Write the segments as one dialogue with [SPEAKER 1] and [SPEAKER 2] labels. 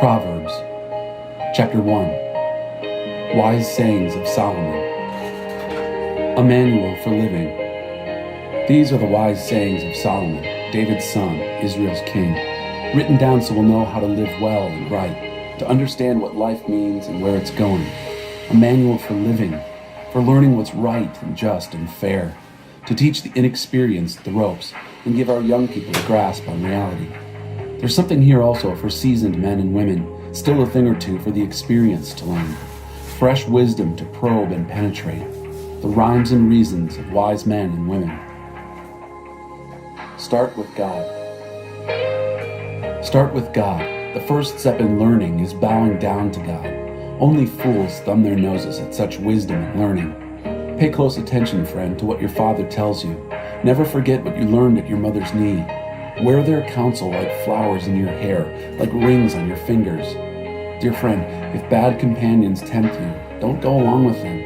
[SPEAKER 1] Proverbs, chapter 1, Wise Sayings of Solomon, a manual for living. These are the wise sayings of Solomon, David's son, Israel's king, written down so we'll know how to live well and right, to understand what life means and where it's going. A manual for living, for learning what's right and just and fair, to teach the inexperienced the ropes and give our young people a grasp on reality. There's something here also for seasoned men and women, still a thing or two for the experienced to learn. Fresh wisdom to probe and penetrate, the rhymes and reasons of wise men and women. Start with God. Start with God. The first step in learning is bowing down to God. Only fools thumb their noses at such wisdom and learning. Pay close attention, friend, to what your father tells you. Never forget what you learned at your mother's knee. Wear their counsel like flowers in your hair, like rings on your fingers. Dear friend, if bad companions tempt you, don't go along with them.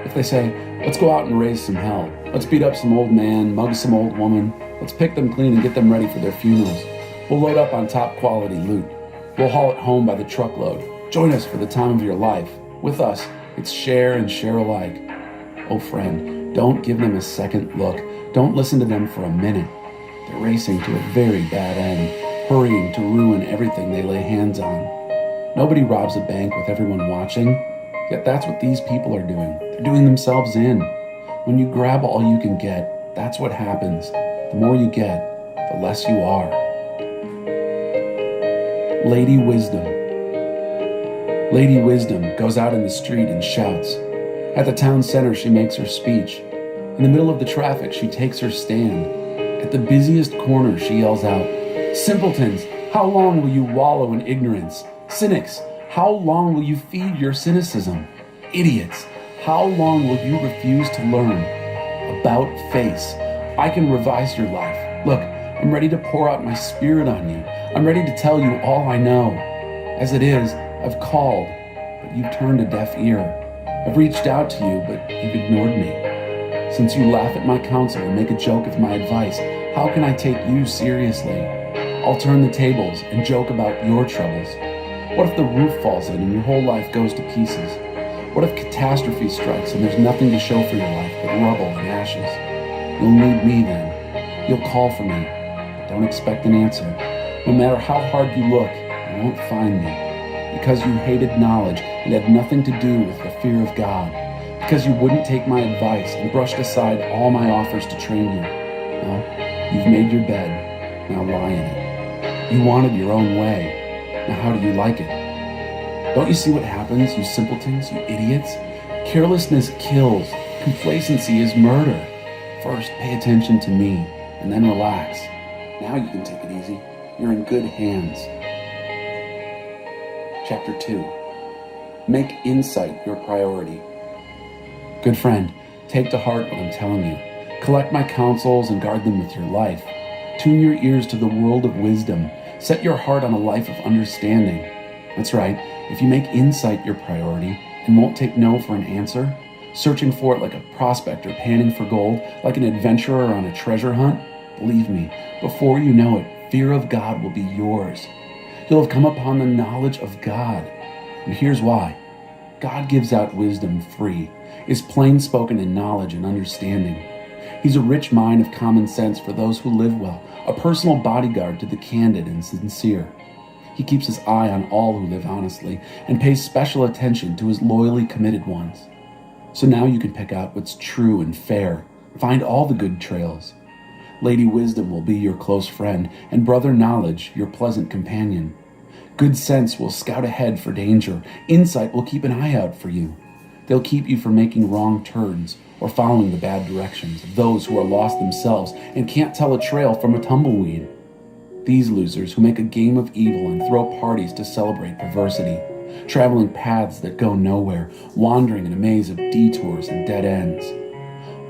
[SPEAKER 1] If they say, let's go out and raise some hell, let's beat up some old man, mug some old woman, let's pick them clean and get them ready for their funerals. We'll load up on top quality loot. We'll haul it home by the truckload. Join us for the time of your life. With us, it's share and share alike. Oh friend, don't give them a second look. Don't listen to them for a minute. They're racing to a very bad end, hurrying to ruin everything they lay hands on. Nobody robs a bank with everyone watching, yet that's what these people are doing. They're doing themselves in. When you grab all you can get, that's what happens. The more you get, the less you are. Lady Wisdom. Lady Wisdom goes out in the street and shouts. At the town center, she makes her speech. In the middle of the traffic, she takes her stand. At the busiest corner, she yells out, "Simpletons, how long will you wallow in ignorance? Cynics, how long will you feed your cynicism? Idiots, how long will you refuse to learn? About face, I can revise your life. Look, I'm ready to pour out my spirit on you. I'm ready to tell you all I know. As it is, I've called, but you've turned a deaf ear. I've reached out to you, but you've ignored me. Since you laugh at my counsel and make a joke of my advice, how can I take you seriously? I'll turn the tables and joke about your troubles. What if the roof falls in and your whole life goes to pieces? What if catastrophe strikes and there's nothing to show for your life but rubble and ashes? You'll need me then. You'll call for me, but don't expect an answer. No matter how hard you look, you won't find me. Because you hated knowledge and had nothing to do with the fear of God. Because you wouldn't take my advice and brushed aside all my offers to train you. Well, you've made your bed, now lie in it. You wanted your own way, now how do you like it? Don't you see what happens, you simpletons, you idiots? Carelessness kills, complacency is murder. First, pay attention to me, and then relax. Now you can take it easy, you're in good hands. Chapter 2, Make insight your priority. Good friend, take to heart what I'm telling you. Collect my counsels and guard them with your life. Tune your ears to the world of wisdom. Set your heart on a life of understanding. That's right, if you make insight your priority and won't take no for an answer, searching for it like a prospector panning for gold, like an adventurer on a treasure hunt, believe me, before you know it, fear of God will be yours. You'll have come upon the knowledge of God. And here's why. God gives out wisdom free, is plain spoken in knowledge and understanding. He's a rich mine of common sense for those who live well, a personal bodyguard to the candid and sincere. He keeps his eye on all who live honestly and pays special attention to his loyally committed ones. So now you can pick out what's true and fair, find all the good trails. Lady Wisdom will be your close friend, and Brother Knowledge your pleasant companion. Good sense will scout ahead for danger. Insight will keep an eye out for you. They'll keep you from making wrong turns or following the bad directions of those who are lost themselves and can't tell a trail from a tumbleweed. These losers who make a game of evil and throw parties to celebrate perversity, traveling paths that go nowhere, wandering in a maze of detours and dead ends.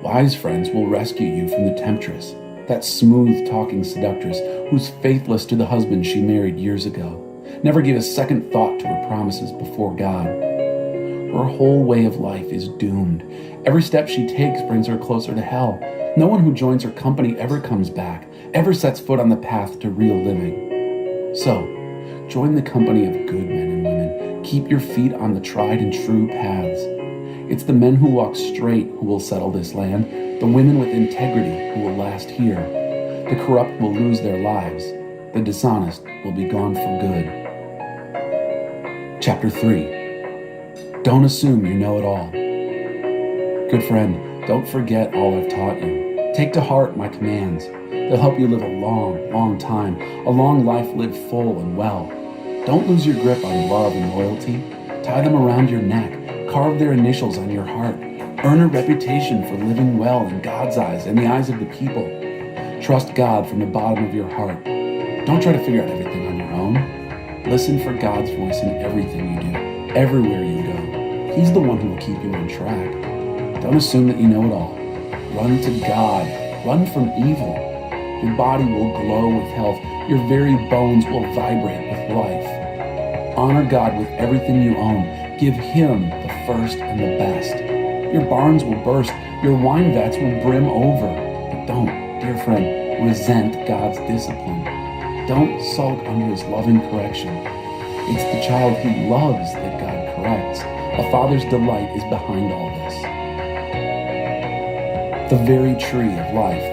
[SPEAKER 1] Wise friends will rescue you from the temptress, that smooth-talking seductress who's faithless to the husband she married years ago, never gave a second thought to her promises before God. Her whole way of life is doomed. Every step she takes brings her closer to hell. No one who joins her company ever comes back, ever sets foot on the path to real living. So, Join the company of good men and women. Keep your feet on the tried and true paths. It's the men who walk straight who will settle this land, the women with integrity who will last here. The corrupt will lose their lives. The dishonest will be gone for good. Chapter 3. Don't assume you know it all. Good friend, don't forget all I've taught you. Take to heart my commands. They'll help you live a long, long time, a long life lived full and well. Don't lose your grip on love and loyalty. Tie them around your neck. Carve their initials on your heart. Earn a reputation for living well in God's eyes and the eyes of the people. Trust God from the bottom of your heart. Don't try to figure out everything on your own. Listen for God's voice in everything you do, everywhere you go. He's the one who will keep you on track. Don't assume that you know it all. Run to God. Run from evil. Your body will glow with health. Your very bones will vibrate with life. Honor God with everything you own. Give Him the first and the best. Your barns will burst. Your wine vats will brim over. But don't, dear friend, resent God's discipline. Don't sulk under His loving correction. It's the child He loves that God corrects. A father's delight is behind all this. The very tree of life.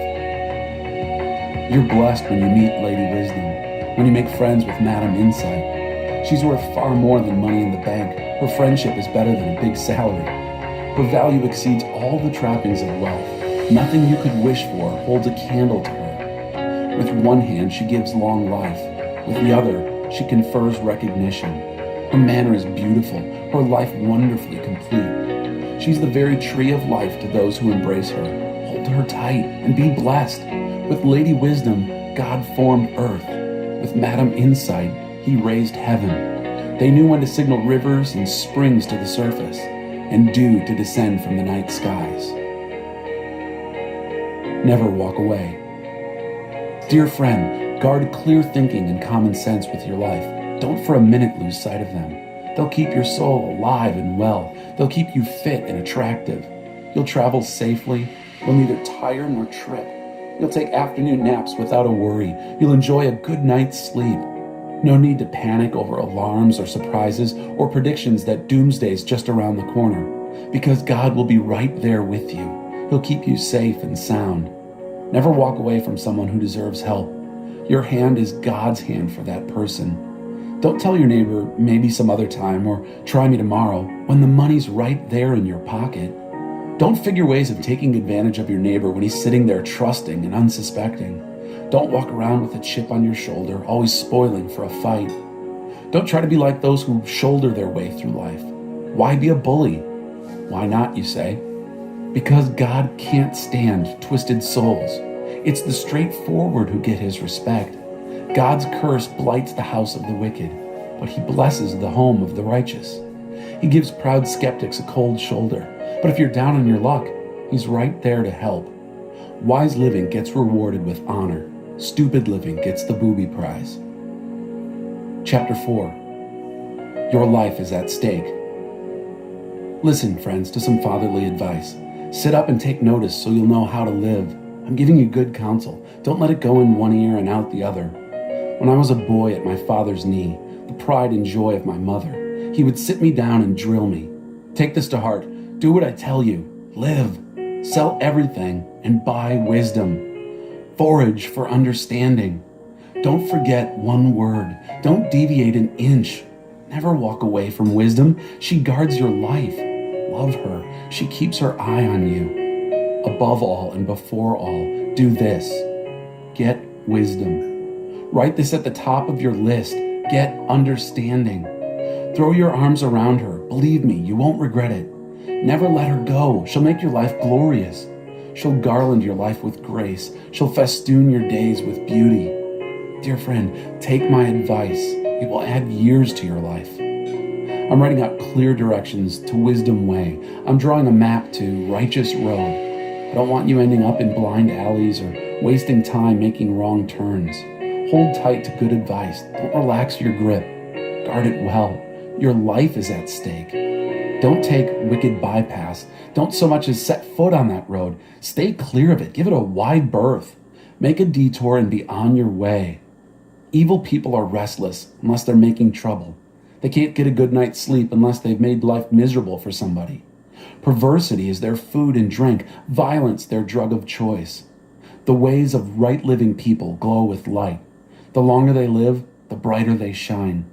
[SPEAKER 1] You're blessed when you meet Lady Wisdom, when you make friends with Madam Insight. She's worth far more than money in the bank. Her friendship is better than a big salary. Her value exceeds all the trappings of wealth. Nothing you could wish for holds a candle to her. With one hand, she gives long life. With the other, she confers recognition. Her manner is beautiful, her life wonderfully complete. She's the very tree of life to those who embrace her. Hold to her tight and be blessed. With Lady Wisdom, God formed earth. With Madam Insight, He raised heaven. They knew when to signal rivers and springs to the surface, and dew to descend from the night skies. Never walk away. Dear friend, guard clear thinking and common sense with your life. Don't for a minute lose sight of them. They'll keep your soul alive and well. They'll keep you fit and attractive. You'll travel safely. You'll neither tire nor trip. You'll take afternoon naps without a worry. You'll enjoy a good night's sleep. No need to panic over alarms or surprises or predictions that doomsday's just around the corner, because God will be right there with you. He'll keep you safe and sound. Never walk away from someone who deserves help. Your hand is God's hand for that person. Don't tell your neighbor, maybe some other time, or try me tomorrow, when the money's right there in your pocket. Don't figure ways of taking advantage of your neighbor when he's sitting there trusting and unsuspecting. Don't walk around with a chip on your shoulder, always spoiling for a fight. Don't try to be like those who shoulder their way through life. Why be a bully? Why not, you say? Because God can't stand twisted souls. It's the straightforward who get His respect. God's curse blights the house of the wicked, but He blesses the home of the righteous. He gives proud skeptics a cold shoulder, but if you're down on your luck, He's right there to help. Wise living gets rewarded with honor. Stupid living gets the booby prize. Chapter 4. Your life is at stake. Listen, friends, to some fatherly advice. Sit up and take notice so you'll know how to live. I'm giving you good counsel. Don't let it go in one ear and out the other. When I was a boy at my father's knee, the pride and joy of my mother, he would sit me down and drill me. Take this to heart. Do what I tell you. Live. Sell everything and buy wisdom. Forage for understanding. Don't forget one word. Don't deviate an inch. Never walk away from wisdom. She guards your life. Love her. She keeps her eye on you. Above all and before all, do this. Get wisdom. Write this at the top of your list. Get understanding. Throw your arms around her. Believe me, you won't regret it. Never let her go. She'll make your life glorious. She'll garland your life with grace. She'll festoon your days with beauty. Dear friend, take my advice. It will add years to your life. I'm writing out clear directions to Wisdom Way. I'm drawing a map to Righteous Road. I don't want you ending up in blind alleys or wasting time making wrong turns. Hold tight to good advice. Don't relax your grip. Guard it well. Your life is at stake. Don't take wicked bypass. Don't so much as set foot on that road. Stay clear of it. Give it a wide berth. Make a detour and be on your way. Evil people are restless unless they're making trouble. They can't get a good night's sleep unless they've made life miserable for somebody. Perversity is their food and drink, violence their drug of choice. The ways of right living people glow with light. The longer they live, the brighter they shine.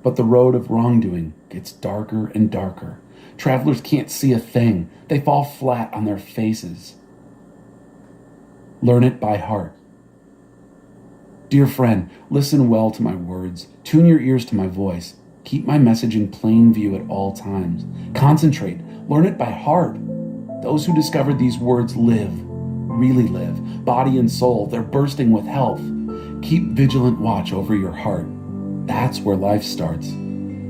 [SPEAKER 1] But the road of wrongdoing gets darker and darker. Travelers can't see a thing. They fall flat on their faces. Learn it by heart. Dear friend, listen well to my words. Tune your ears to my voice. Keep my message in plain view at all times. Concentrate. Learn it by heart. Those who discover these words live, really live, body and soul. They're bursting with health. Keep vigilant watch over your heart. That's where life starts.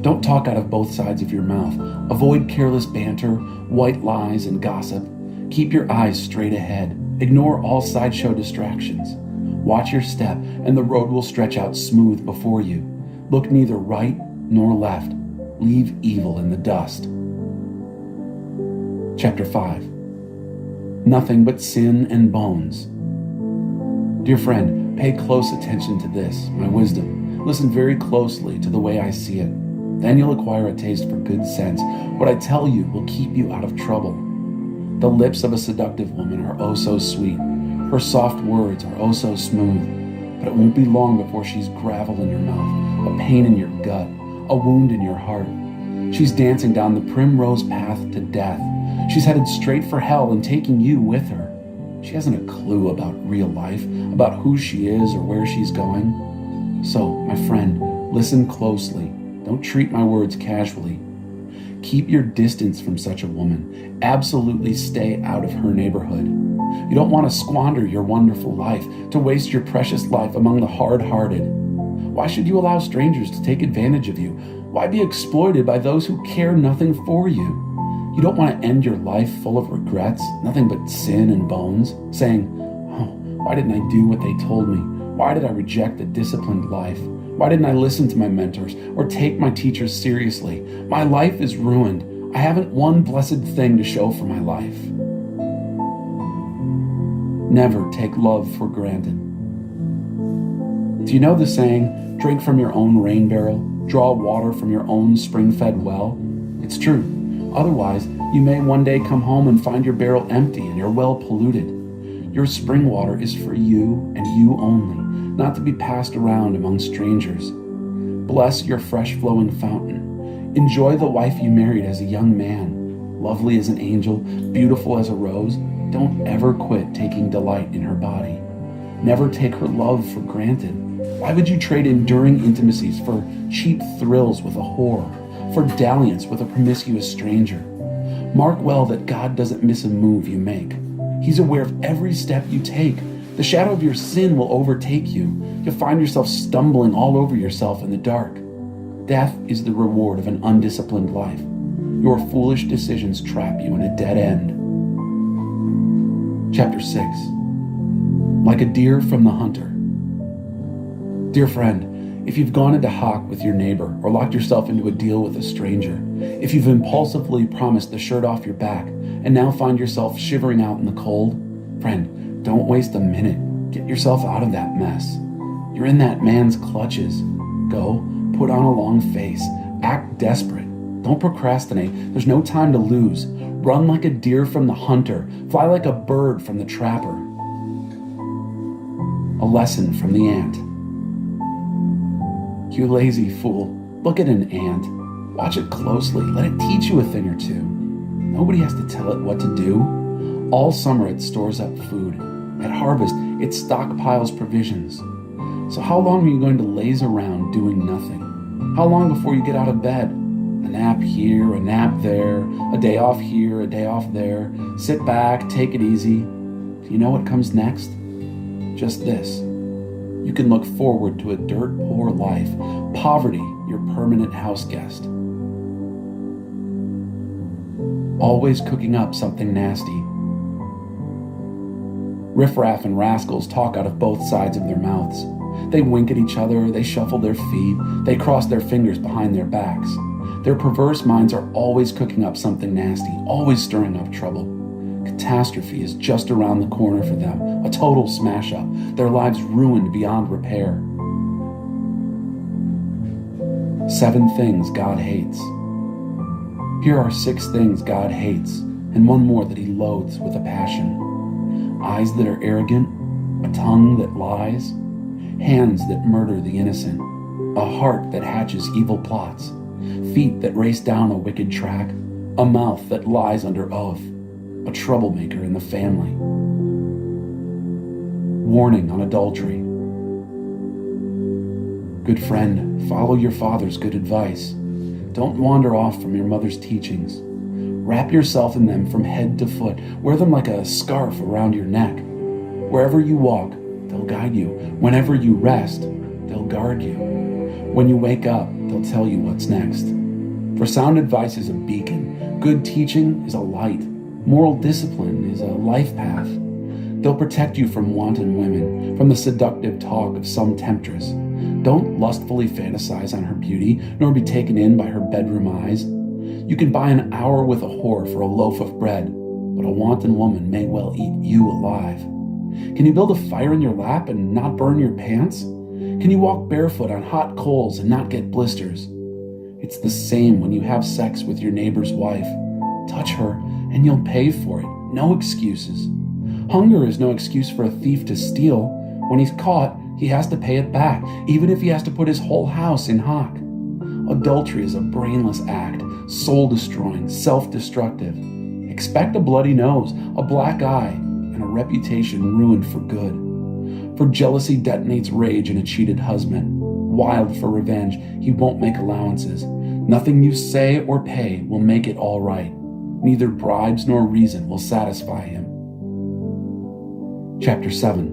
[SPEAKER 1] Don't talk out of both sides of your mouth. Avoid careless banter, white lies, and gossip. Keep your eyes straight ahead. Ignore all sideshow distractions. Watch your step, and the road will stretch out smooth before you. Look neither right nor left. Leave evil in the dust. Chapter 5. Nothing but sin and bones. Dear friend, pay close attention to this, my wisdom. Listen very closely to the way I see it. Then you'll acquire a taste for good sense. What I tell you will keep you out of trouble. The lips of a seductive woman are oh so sweet. Her soft words are oh so smooth. But it won't be long before she's gravel in your mouth, a pain in your gut, a wound in your heart. She's dancing down the primrose path to death. She's headed straight for hell and taking you with her. She hasn't a clue about real life, about who she is or where she's going. So, my friend, listen closely. Don't treat my words casually. Keep your distance from such a woman. Absolutely stay out of her neighborhood. You don't want to squander your wonderful life, to waste your precious life among the hard-hearted. Why should you allow strangers to take advantage of you? Why be exploited by those who care nothing for you? You don't want to end your life full of regrets, nothing but sin and bones, saying, "Oh, why didn't I do what they told me? Why did I reject a disciplined life? Why didn't I listen to my mentors or take my teachers seriously? My life is ruined. I haven't one blessed thing to show for my life." Never take love for granted. Do you know the saying, drink from your own rain barrel, draw water from your own spring-fed well? It's true. Otherwise, you may one day come home and find your barrel empty and your well polluted. Your spring water is for you and you only, not to be passed around among strangers. Bless your fresh-flowing fountain. Enjoy the wife you married as a young man, lovely as an angel, beautiful as a rose. Don't ever quit taking delight in her body. Never take her love for granted. Why would you trade enduring intimacies for cheap thrills with a whore, for dalliance with a promiscuous stranger? Mark well that God doesn't miss a move you make. He's aware of every step you take. The shadow of your sin will overtake you. You'll find yourself stumbling all over yourself in the dark. Death is the reward of an undisciplined life. Your foolish decisions trap you in a dead end. Chapter 6. Like a deer from the hunter. Dear friend, if you've gone into hock with your neighbor or locked yourself into a deal with a stranger, if you've impulsively promised the shirt off your back and now find yourself shivering out in the cold, friend, don't waste a minute. Get yourself out of that mess. You're in that man's clutches. Go, put on a long face. Act desperate. Don't procrastinate. There's no time to lose. Run like a deer from the hunter. Fly like a bird from the trapper. A lesson from the ant. You lazy fool. Look at an ant. Watch it closely. Let it teach you a thing or two. Nobody has to tell it what to do. All summer it stores up food. At harvest, it stockpiles provisions. So how long are you going to laze around doing nothing? How long before you get out of bed? A nap here, a nap there, a day off here, a day off there. Sit back, take it easy. Do you know what comes next? Just this. You can look forward to a dirt-poor life, poverty your permanent house guest. Always cooking up something nasty. Riffraff and rascals talk out of both sides of their mouths. They wink at each other, they shuffle their feet, they cross their fingers behind their backs. Their perverse minds are always cooking up something nasty, always stirring up trouble. Catastrophe is just around the corner for them, a total smash-up, their lives ruined beyond repair. 7 things God hates. Here are 6 things God hates, and one more that he loathes with a passion. Eyes that are arrogant, a tongue that lies, hands that murder the innocent, a heart that hatches evil plots, feet that race down a wicked track, a mouth that lies under oath, a troublemaker in the family. Warning on adultery. Good friend, follow your father's good advice. Don't wander off from your mother's teachings. Wrap yourself in them from head to foot. Wear them like a scarf around your neck. Wherever you walk, they'll guide you. Whenever you rest, they'll guard you. When you wake up, they'll tell you what's next. For sound advice is a beacon. Good teaching is a light. Moral discipline is a life path. They'll protect you from wanton women, from the seductive talk of some temptress. Don't lustfully fantasize on her beauty, nor be taken in by her bedroom eyes. You can buy an hour with a whore for a loaf of bread, but a wanton woman may well eat you alive. Can you build a fire in your lap and not burn your pants? Can you walk barefoot on hot coals and not get blisters? It's the same when you have sex with your neighbor's wife. Touch her and you'll pay for it. No excuses. Hunger is no excuse for a thief to steal. When he's caught, he has to pay it back, even if he has to put his whole house in hock. Adultery is a brainless act, soul-destroying, self-destructive. Expect a bloody nose, a black eye, and a reputation ruined for good. For jealousy detonates rage in a cheated husband. Wild for revenge, he won't make allowances. Nothing you say or pay will make it all right. Neither bribes nor reason will satisfy him. Chapter 7.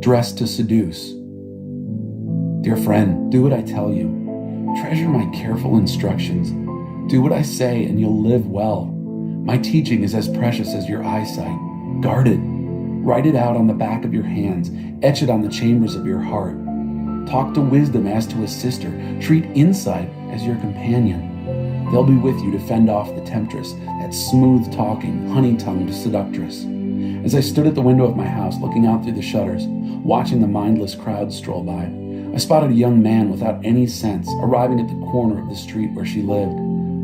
[SPEAKER 1] Dress to seduce. Dear friend, do what I tell you. Treasure my careful instructions. Do what I say and you'll live well. My teaching is as precious as your eyesight. Guard it. Write it out on the back of your hands. Etch it on the chambers of your heart. Talk to wisdom as to a sister. Treat insight as your companion. They'll be with you to fend off the temptress, that smooth-talking, honey-tongued seductress. As I stood at the window of my house, looking out through the shutters, watching the mindless crowd stroll by, I spotted a young man without any sense arriving at the corner of the street where she lived,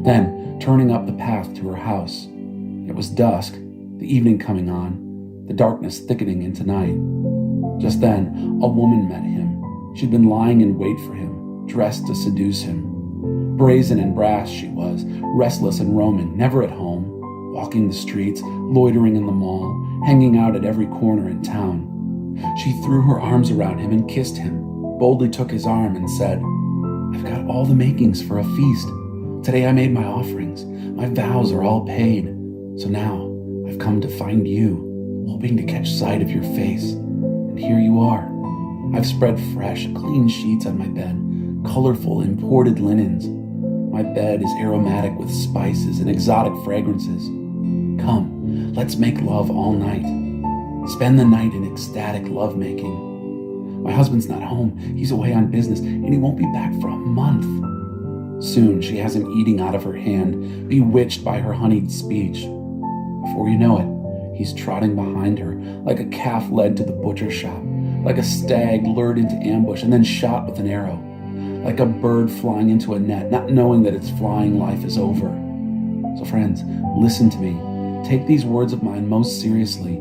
[SPEAKER 1] then turning up the path to her house. It was dusk, the evening coming on, the darkness thickening into night. Just then, a woman met him. She'd been lying in wait for him, dressed to seduce him. Brazen and brass she was, restless and roaming, never at home, walking the streets, loitering in the mall, hanging out at every corner in town. She threw her arms around him and kissed him, boldly took his arm and said, "I've got all the makings for a feast. Today I made my offerings. My vows are all paid. So now I've come to find you, hoping to catch sight of your face. And here you are. I've spread fresh, clean sheets on my bed, colorful, imported linens. My bed is aromatic with spices and exotic fragrances. Come, let's make love all night. Spend the night in ecstatic lovemaking. My husband's not home. He's away on business, and he won't be back for a month." Soon she has him eating out of her hand, bewitched by her honeyed speech. Before you know it, he's trotting behind her, like a calf led to the butcher shop, like a stag lured into ambush and then shot with an arrow, like a bird flying into a net, not knowing that its flying life is over. So friends, listen to me. Take these words of mine most seriously.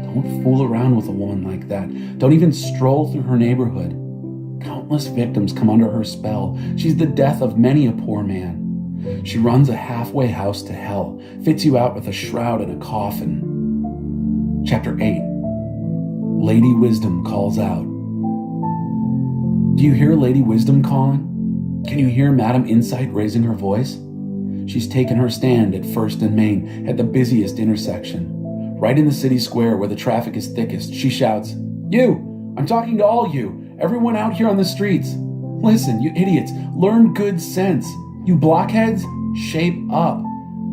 [SPEAKER 1] Don't fool around with a woman like that. Don't even stroll through her neighborhood. Countless victims come under her spell. She's the death of many a poor man. She runs a halfway house to hell, fits you out with a shroud and a coffin. Chapter 8. Lady Wisdom calls out. Do you hear Lady Wisdom calling? Can you hear Madam Insight raising her voice? She's taken her stand at First and Main, at the busiest intersection. Right in the city square where the traffic is thickest, she shouts, "You! I'm talking to all you! Everyone out here on the streets! Listen, you idiots, learn good sense! You blockheads, shape up!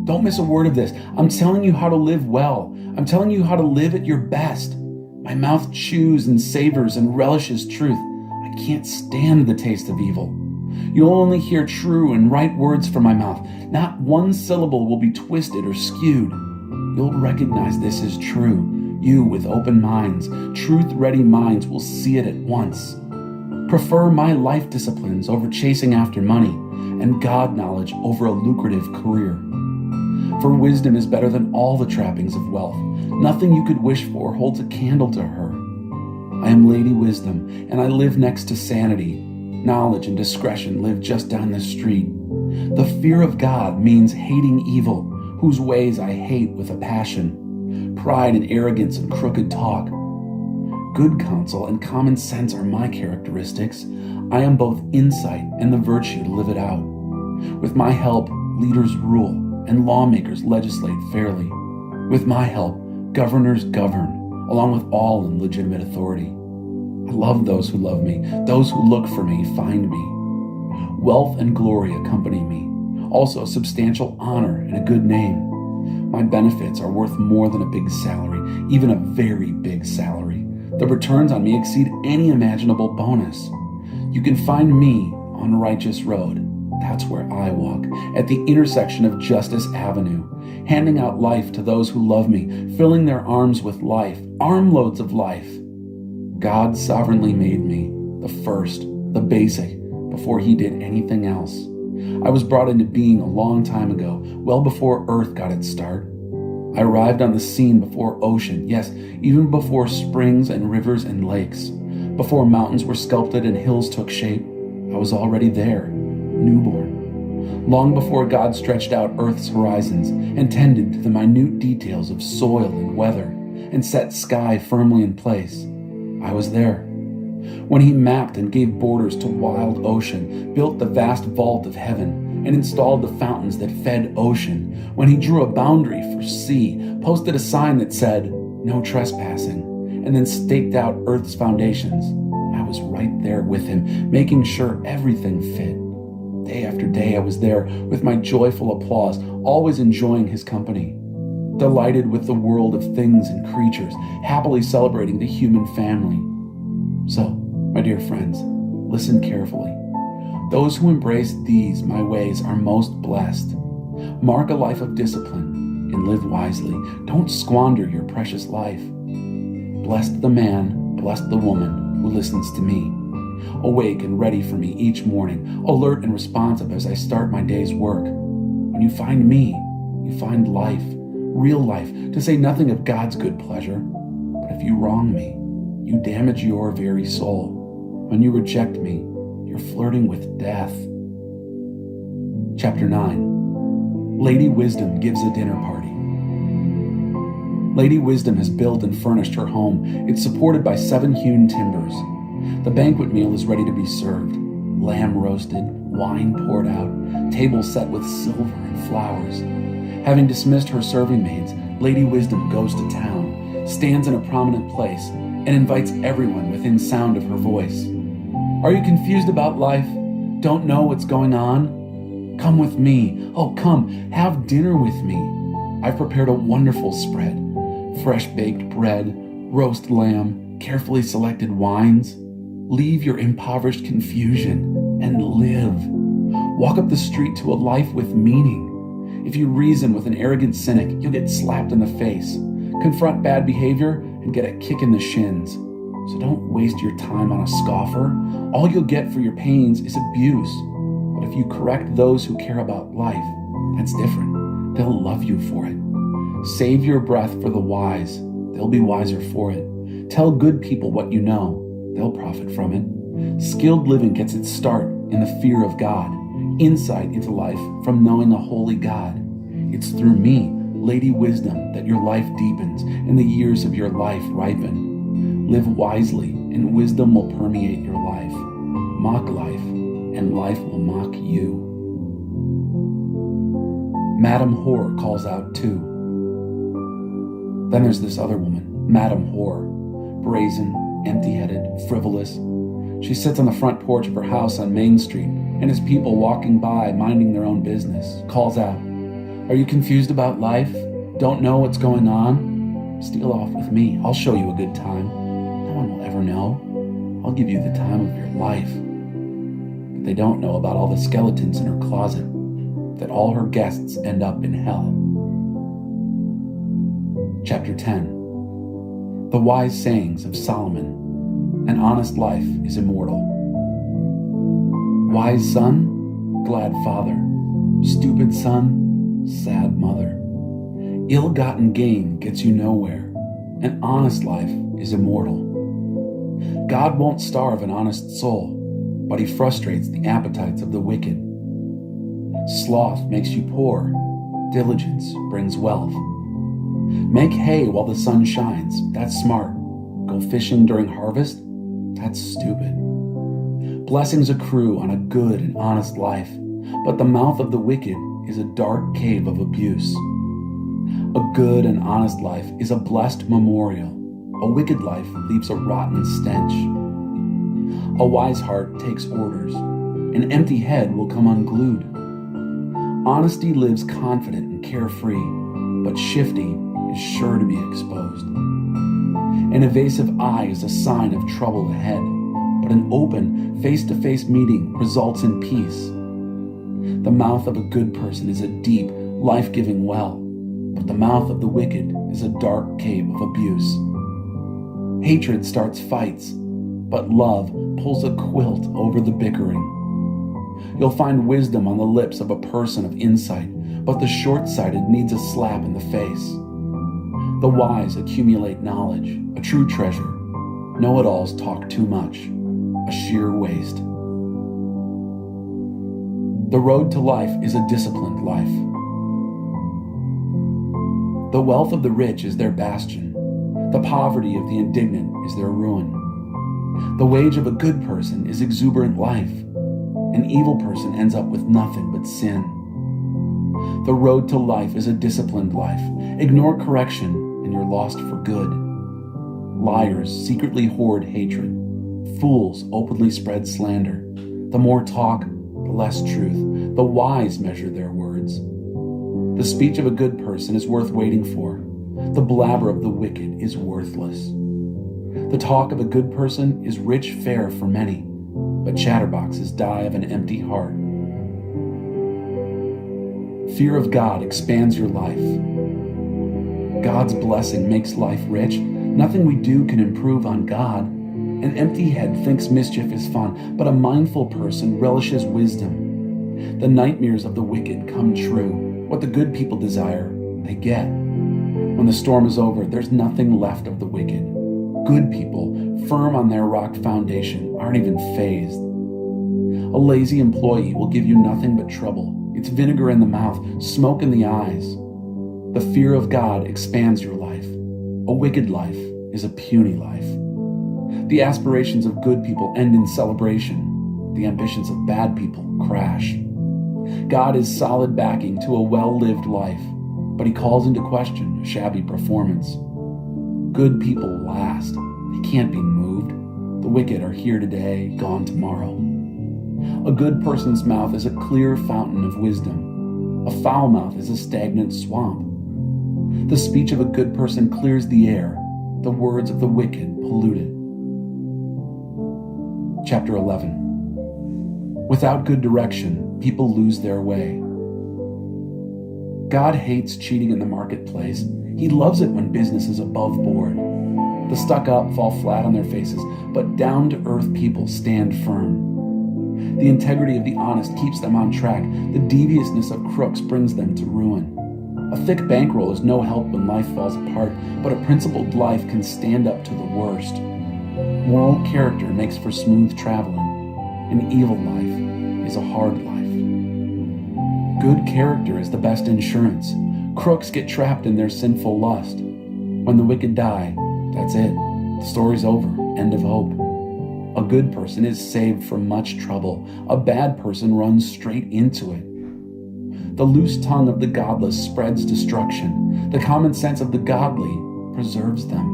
[SPEAKER 1] Don't miss a word of this. I'm telling you how to live well. I'm telling you how to live at your best. My mouth chews and savors and relishes truth. I can't stand the taste of evil. You'll only hear true and right words from my mouth. Not one syllable will be twisted or skewed. You'll recognize this as true. You with open minds, truth-ready minds will see it at once. Prefer my life disciplines over chasing after money, and God knowledge over a lucrative career. For wisdom is better than all the trappings of wealth. Nothing you could wish for holds a candle to her. I am Lady Wisdom, and I live next to sanity. Knowledge and discretion live just down the street. The fear of God means hating evil, whose ways I hate with a passion. Pride and arrogance and crooked talk. Good counsel and common sense are my characteristics. I am both insight and the virtue to live it out. With my help, leaders rule, and lawmakers legislate fairly. With my help, governors govern, along with all in legitimate authority. I love those who love me. Those who look for me find me. Wealth and glory accompany me. Also substantial honor and a good name. My benefits are worth more than a big salary, even a very big salary. The returns on me exceed any imaginable bonus. You can find me on Righteous Road. That's where I walk, at the intersection of Justice Avenue, handing out life to those who love me, filling their arms with life, armloads of life. God sovereignly made me, the first, the basic, before he did anything else. I was brought into being a long time ago, well before Earth got its start. I arrived on the scene before ocean, yes, even before springs and rivers and lakes. Before mountains were sculpted and hills took shape, I was already there, newborn. Long before God stretched out Earth's horizons and tended to the minute details of soil and weather and set sky firmly in place, I was there. When he mapped and gave borders to wild ocean, built the vast vault of heaven, and installed the fountains that fed ocean, when he drew a boundary for sea, posted a sign that said, "No trespassing," and then staked out Earth's foundations, I was right there with him, making sure everything fit. Day after day I was there with my joyful applause, always enjoying his company, delighted with the world of things and creatures, happily celebrating the human family. So, my dear friends, listen carefully. Those who embrace these, my ways, are most blessed. Mark a life of discipline and live wisely. Don't squander your precious life. Blessed the man, blessed the woman who listens to me. Awake and ready for me each morning, alert and responsive as I start my day's work. When you find me, you find life, real life, to say nothing of God's good pleasure. But if you wrong me, you damage your very soul. When you reject me, you're flirting with death. Chapter 9. Lady Wisdom gives a dinner party. Lady Wisdom has built and furnished her home. It's supported by 7 hewn timbers. The banquet meal is ready to be served. Lamb roasted, wine poured out, table set with silver and flowers. Having dismissed her serving maids, Lady Wisdom goes to town, stands in a prominent place, and invites everyone within sound of her voice. Are you confused about life? Don't know what's going on? Come with me. Oh, come, have dinner with me. I've prepared a wonderful spread. Fresh baked bread, roast lamb, carefully selected wines. Leave your impoverished confusion and live. Walk up the street to a life with meaning. If you reason with an arrogant cynic, you'll get slapped in the face. Confront bad behavior and get a kick in the shins. So don't waste your time on a scoffer. All you'll get for your pains is abuse. But if you correct those who care about life, that's different. They'll love you for it. Save your breath for the wise. They'll be wiser for it. Tell good people what you know. They'll profit from it. Skilled living gets its start in the fear of God. Insight into life from knowing a holy God. It's through me, Lady Wisdom, that your life deepens and the years of your life ripen. Live wisely, and wisdom will permeate your life. Mock life, and life will mock you. Madam Whore calls out too. Then there's this other woman, Madam Whore, brazen, empty-headed, frivolous. She sits on the front porch of her house on Main Street, and as people walking by, minding their own business, calls out, Are you confused about life? Don't know what's going on? Steal off with me. I'll show you a good time. No one will ever know. I'll give you the time of your life. But they don't know about all the skeletons in her closet, that all her guests end up in hell. Chapter 10. The Wise Sayings of Solomon. An honest life is immortal. Wise son, glad father. Stupid son, sad mother. Ill-gotten gain gets you nowhere. An honest life is immortal. God won't starve an honest soul, but he frustrates the appetites of the wicked. Sloth makes you poor. Diligence brings wealth. Make hay while the sun shines. That's smart. Go fishing during harvest? That's stupid. Blessings accrue on a good and honest life, but the mouth of the wicked is a dark cave of abuse. A good and honest life is a blessed memorial. A wicked life leaves a rotten stench. A wise heart takes orders. An empty head will come unglued. Honesty lives confident and carefree, but shifty is sure to be exposed. An evasive eye is a sign of trouble ahead, but an open, face-to-face meeting results in peace. The mouth of a good person is a deep, life-giving well, but the mouth of the wicked is a dark cave of abuse. Hatred starts fights, but love pulls a quilt over the bickering. You'll find wisdom on the lips of a person of insight, but the short-sighted needs a slap in the face. The wise accumulate knowledge, a true treasure. Know-it-alls talk too much, a sheer waste. The road to life is a disciplined life. The wealth of the rich is their bastion. The poverty of the indignant is their ruin. The wage of a good person is exuberant life. An evil person ends up with nothing but sin. The road to life is a disciplined life. Ignore correction and you're lost for good. Liars secretly hoard hatred. Fools openly spread slander. The more talk, the less truth. The wise measure their words. The speech of a good person is worth waiting for. The blabber of the wicked is worthless. The talk of a good person is rich fare for many, but chatterboxes die of an empty heart. Fear of God expands your life. God's blessing makes life rich. Nothing we do can improve on God. An empty head thinks mischief is fun, but a mindful person relishes wisdom. The nightmares of the wicked come true. What the good people desire, they get. When the storm is over, there's nothing left of the wicked. Good people, firm on their rock foundation, aren't even fazed. A lazy employee will give you nothing but trouble. It's vinegar in the mouth, smoke in the eyes. The fear of God expands your life. A wicked life is a puny life. The aspirations of good people end in celebration. The ambitions of bad people crash. God is solid backing to a well-lived life, but he calls into question a shabby performance. Good people last. They can't be moved. The wicked are here today, gone tomorrow. A good person's mouth is a clear fountain of wisdom. A foul mouth is a stagnant swamp. The speech of a good person clears the air. The words of the wicked pollute it. Chapter 11. Without good direction, people lose their way. God hates cheating in the marketplace. He loves it when business is above board. The stuck-up fall flat on their faces, but down-to-earth people stand firm. The integrity of the honest keeps them on track. The deviousness of crooks brings them to ruin. A thick bankroll is no help when life falls apart, but a principled life can stand up to the worst. Moral character makes for smooth traveling. An evil life is a hard life. Good character is the best insurance. Crooks get trapped in their sinful lust. When the wicked die, that's it. The story's over. End of hope. A good person is saved from much trouble. A bad person runs straight into it. The loose tongue of the godless spreads destruction. The common sense of the godly preserves them.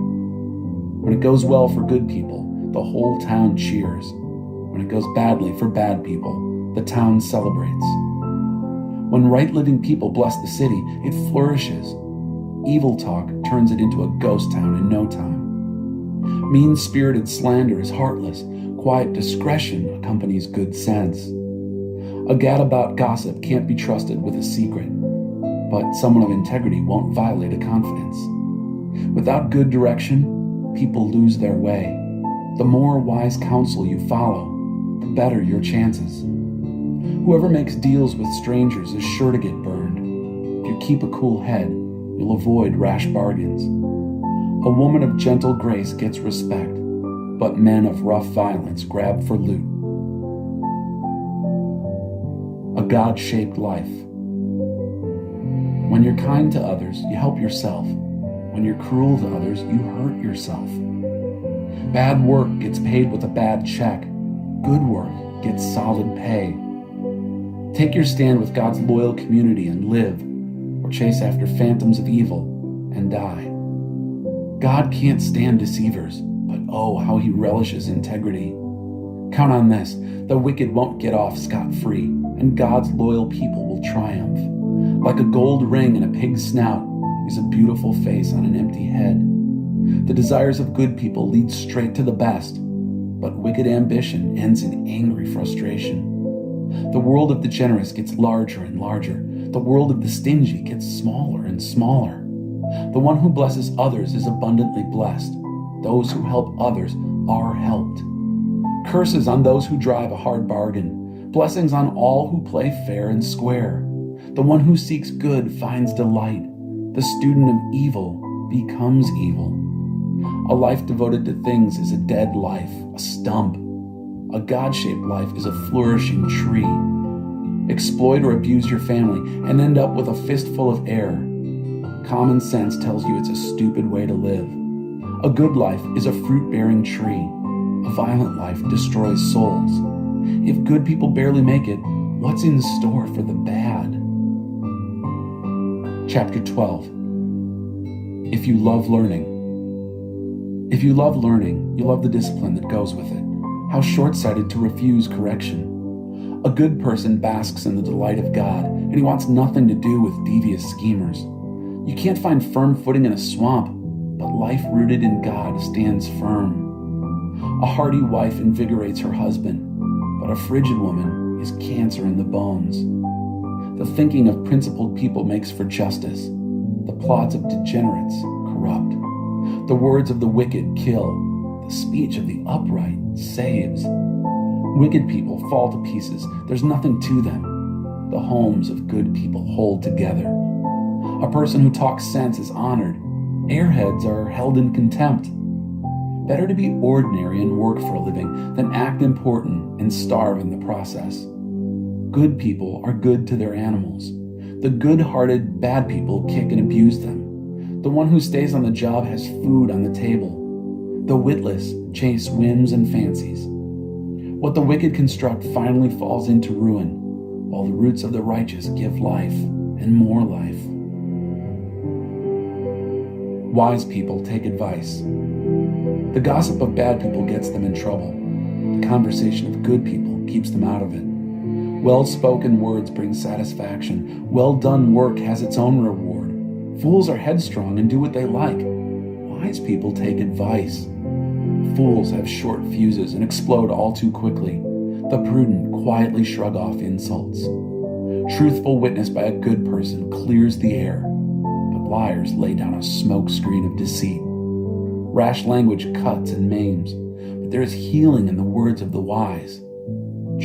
[SPEAKER 1] When it goes well for good people, the whole town cheers. When it goes badly for bad people, the town celebrates. When right-living people bless the city, it flourishes. Evil talk turns it into a ghost town in no time. Mean-spirited slander is heartless. Quiet discretion accompanies good sense. A gadabout gossip can't be trusted with a secret, but someone of integrity won't violate a confidence. Without good direction, people lose their way. The more wise counsel you follow, the better your chances. Whoever makes deals with strangers is sure to get burned. If you keep a cool head, you'll avoid rash bargains. A woman of gentle grace gets respect, but men of rough violence grab for loot. A God-shaped life. When you're kind to others, you help yourself. When you're cruel to others, you hurt yourself. Bad work gets paid with a bad check. Good work gets solid pay. Take your stand with God's loyal community and live, or chase after phantoms of evil and die. God can't stand deceivers, but oh, how he relishes integrity. Count on this, the wicked won't get off scot-free, and God's loyal people will triumph. Like a gold ring in a pig's snout is a beautiful face on an empty head. The desires of good people lead straight to the best, but wicked ambition ends in angry frustration. The world of the generous gets larger and larger. The world of the stingy gets smaller and smaller. The one who blesses others is abundantly blessed. Those who help others are helped. Curses on those who drive a hard bargain. Blessings on all who play fair and square. The one who seeks good finds delight. The student of evil becomes evil. A life devoted to things is a dead life, a stump. A God-shaped life is a flourishing tree. Exploit or abuse your family and end up with a fistful of air. Common sense tells you it's a stupid way to live. A good life is a fruit-bearing tree. A violent life destroys souls. If good people barely make it, what's in store for the bad? Chapter 12. If you love learning. If you love learning, you love the discipline that goes with it. How short-sighted to refuse correction. A good person basks in the delight of God, and he wants nothing to do with devious schemers. You can't find firm footing in a swamp, but life rooted in God stands firm. A hearty wife invigorates her husband, but a frigid woman is cancer in the bones. The thinking of principled people makes for justice. The plots of degenerates corrupt. The words of the wicked kill. The speech of the upright saves. Wicked people fall to pieces. There's nothing to them. The homes of good people hold together. A person who talks sense is honored. Airheads are held in contempt. Better to be ordinary and work for a living than act important and starve in the process. Good people are good to their animals. The good-hearted bad people kick and abuse them. The one who stays on the job has food on the table. The witless chase whims and fancies. What the wicked construct finally falls into ruin, while the roots of the righteous give life and more life. Wise people take advice. The gossip of bad people gets them in trouble. The conversation of good people keeps them out of it. Well-spoken words bring satisfaction. Well-done work has its own reward. Fools are headstrong and do what they like. Wise people take advice. Fools have short fuses and explode all too quickly. The prudent quietly shrug off insults. Truthful witness by a good person clears the air, but liars lay down a smoke screen of deceit. Rash language cuts and maims, but there is healing in the words of the wise.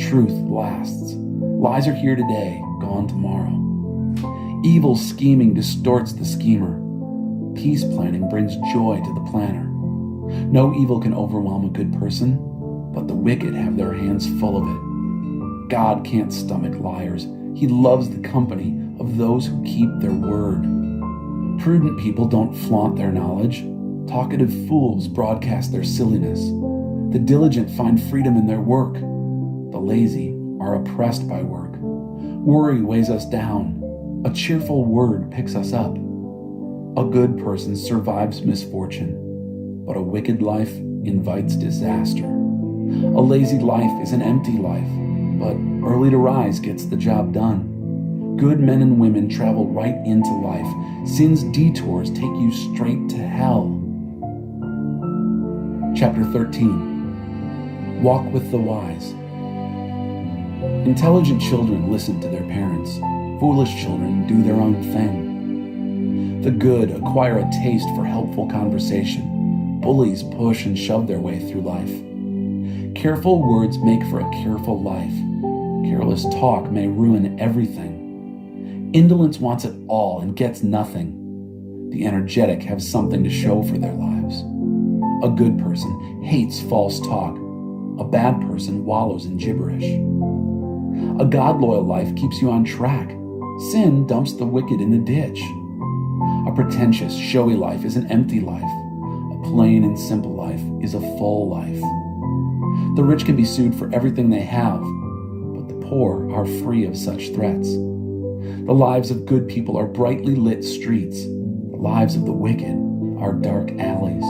[SPEAKER 1] Truth lasts. Lies are here today, gone tomorrow. Evil scheming distorts the schemer. Peace planning brings joy to the planner. No evil can overwhelm a good person, but the wicked have their hands full of it. God can't stomach liars. He loves the company of those who keep their word. Prudent people don't flaunt their knowledge. Talkative fools broadcast their silliness. The diligent find freedom in their work. The lazy are oppressed by work. Worry weighs us down. A cheerful word picks us up. A good person survives misfortune, but a wicked life invites disaster. A lazy life is an empty life, but early to rise gets the job done. Good men and women travel right into life. Sin's detours take you straight to hell. Chapter 13. Walk with the wise. Intelligent children listen to their parents. Foolish children do their own thing. The good acquire a taste for helpful conversation. Bullies push and shove their way through life. Careful words make for a careful life. Careless talk may ruin everything. Indolence wants it all and gets nothing. The energetic have something to show for their lives. A good person hates false talk. A bad person wallows in gibberish. A God-loyal life keeps you on track. Sin dumps the wicked in the ditch. A pretentious, showy life is an empty life. A plain and simple life is a full life. The rich can be sued for everything they have, but the poor are free of such threats. The lives of good people are brightly lit streets. The lives of the wicked are dark alleys.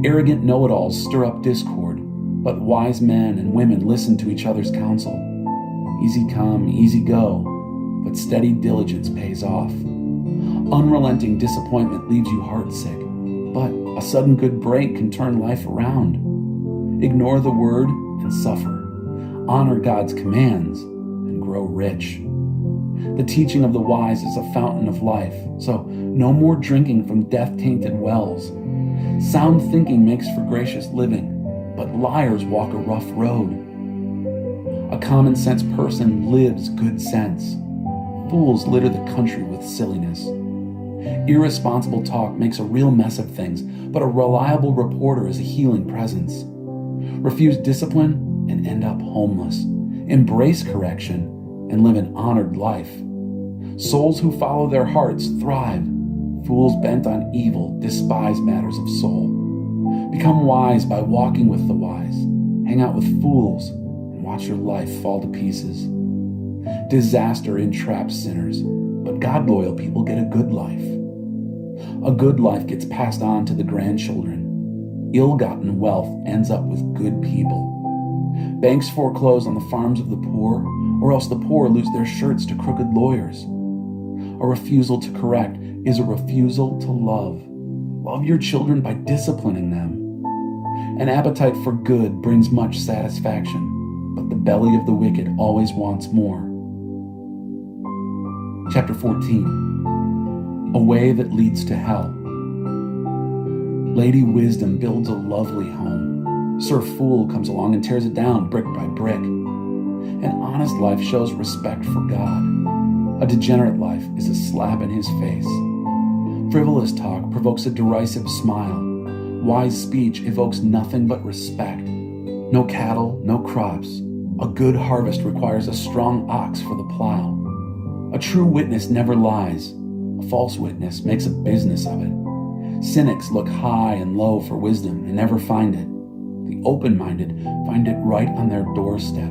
[SPEAKER 1] Arrogant know-it-alls stir up discord, but wise men and women listen to each other's counsel. Easy come, easy go, but steady diligence pays off. Unrelenting disappointment leaves you heartsick, but a sudden good break can turn life around. Ignore the word and suffer. Honor God's commands and grow rich. The teaching of the wise is a fountain of life, so no more drinking from death-tainted wells. Sound thinking makes for gracious living, but liars walk a rough road. A common-sense person lives good sense. Fools litter the country with silliness. Irresponsible talk makes a real mess of things, but a reliable reporter is a healing presence. Refuse discipline and end up homeless. Embrace correction and live an honored life. Souls who follow their hearts thrive. Fools bent on evil despise matters of soul. Become wise by walking with the wise. Hang out with fools and watch your life fall to pieces. Disaster entraps sinners, but God-loyal people get a good life. A good life gets passed on to the grandchildren. Ill-gotten wealth ends up with good people. Banks foreclose on the farms of the poor, or else the poor lose their shirts to crooked lawyers. A refusal to correct is a refusal to love. Love your children by disciplining them. An appetite for good brings much satisfaction, but the belly of the wicked always wants more. Chapter 14. A way that leads to hell. Lady Wisdom builds a lovely home. Sir Fool comes along and tears it down brick by brick. An honest life shows respect for God. A degenerate life is a slap in his face. Frivolous talk provokes a derisive smile. Wise speech evokes nothing but respect. No cattle, no crops. A good harvest requires a strong ox for the plow. A true witness never lies. A false witness makes a business of it. Cynics look high and low for wisdom and never find it. The open-minded find it right on their doorstep.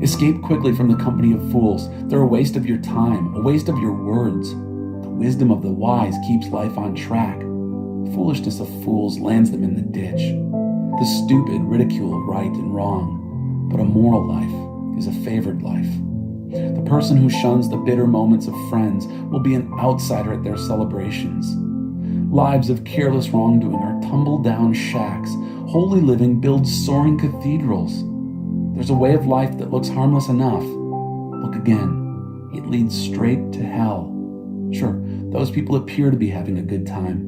[SPEAKER 1] Escape quickly from the company of fools. They're a waste of your time, a waste of your words. The wisdom of the wise keeps life on track. The foolishness of fools lands them in the ditch. The stupid ridicule right and wrong, but a moral life is a favored life. The person who shuns the bitter moments of friends will be an outsider at their celebrations. Lives of careless wrongdoing are tumble-down shacks. Holy living builds soaring cathedrals. There's a way of life that looks harmless enough. Look again. It leads straight to hell. Sure, those people appear to be having a good time,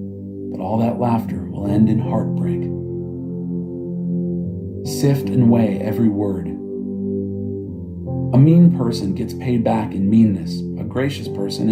[SPEAKER 1] but all that laughter will end in heartbreak. Sift and weigh every word. A mean person gets paid back in meanness. A gracious person